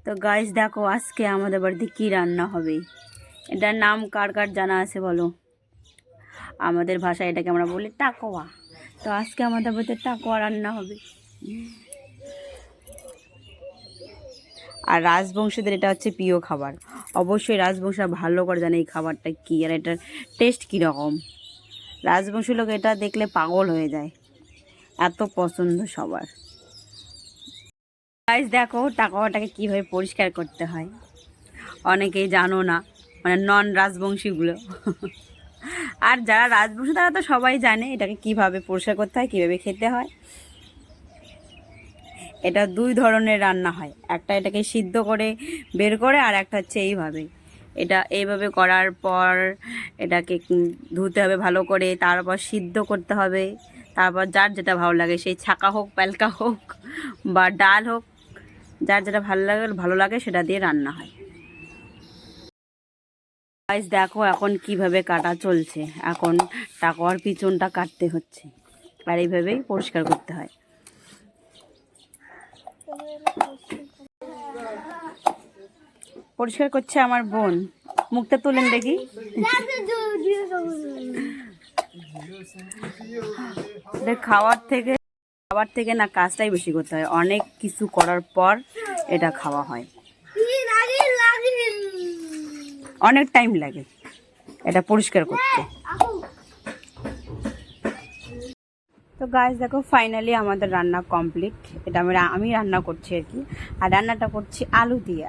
তো গাইস দেখো আজকে আমাদের বাড়িতে কি রান্না হবে। এটার নাম কার কার জানা আছে বলো? আমাদের ভাষায় এটাকে আমরা বলি টাকোয়া। তো আজকে আমাদের বাড়িতে টাকোয়া রান্না হবে। আর রাজবংশীদের এটা হচ্ছে প্রিয় খাবার। অবশ্যই রাজবংশীরা ভালো করে জানে এই খাবারটা কী আর এটার টেস্ট কীরকম। রাজবংশী লোক এটা দেখলে পাগল হয়ে যায়, এত পছন্দ সবার। গাইস দেখো টাকোয়াটাকে কীভাবে পরিষ্কার করতে হয়, অনেকেই জানো না, মানে নন রাজবংশীগুলো। আর যারা রাজবংশী তারা তো সবাই জানে এটাকে কিভাবে পরিষ্কার করতে হয়, কিভাবে খেতে হয়। এটা দুই ধরনের রান্না হয়, একটা এটাকে সিদ্ধ করে বের করে, আর একটা হচ্ছে এইভাবে। এটা এইভাবে করার পর এটাকে ধুতে হবে ভালো করে, তারপর সিদ্ধ করতে হবে, তারপর যার যেটা ভালো লাগে, সেই ছাকা হোক প্যালকা হোক বা ডাল হোক, যার যেটা ভালো লাগে সেটা দিয়ে রান্না হয়। গাইস দেখো এখন কিভাবে কাটা চলছে, এখন টাকোয়ার পিছনটা কাটতে হচ্ছে, আর এইভাবেই পরিষ্কার করতে হয়। পরিষ্কার করছে আমার বোন, মুখটা তুলেন দেখি। খাবার থেকে না কাজটাই বেশি করতে হয়, অনেক কিছু করার পর এটা খাওয়া হয়, অনেক টাইম লাগে এটা পরিষ্কার করতে। তো গাইস দেখো ফাইনালি আমাদের রান্না কমপ্লিট। এটা আমি রান্না করছি আর কি, আর রান্নাটা করছি আলু দিয়ে।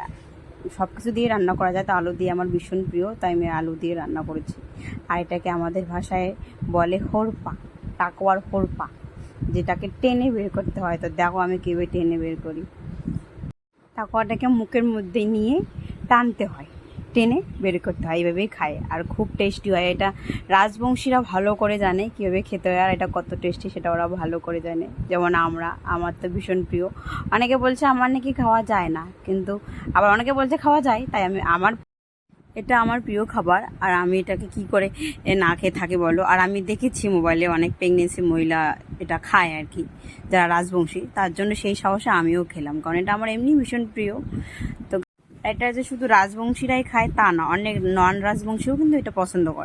সব কিছু দিয়ে রান্না করা যায়, তো আলু দিয়ে আমার ভীষণ প্রিয়, তাই আমি আলু দিয়ে রান্না করেছি। আর এটাকে আমাদের ভাষায় বলে হোরপা, টাকোয়ার হোরপা, যেটাকে টেনে বের করতে হয়। তো দেখো আমি কীভাবে টেনে বের করি। টাকোয়াটাকে মুখের মধ্যে নিয়ে টানতে হয়, টেনে বের করতে হয়, এইভাবেই খায়। আর খুব টেস্টি হয় এটা, রাজবংশীরা ভালো করে জানে কীভাবে খেতে হয়, আর এটা কত টেস্টি সেটা ওরা ভালো করে জানে। যেমন আমার তো ভীষণ প্রিয়। অনেকে বলছে আমার নাকি খাওয়া যায় না, কিন্তু আবার অনেকে বলছে খাওয়া যায়, তাই এটা আমার প্রিয় খাবার। আর আমি এটাকে কি করে না খেয়ে থাকি বলো? আর আমি দেখেছি মোবাইলে অনেক প্রেগনেন্সি মহিলা এটা খায় আর কি, যারা রাজবংশী, তার জন্য সেই সাহসে আমিও খেলাম, কারণ এটা আমার এমনি ভীষণ প্রিয়। তো এটা যে শুধু রাজবংশীরাই খায় তা না, অনেক নন রাজবংশীও কিন্তু এটা পছন্দ করে।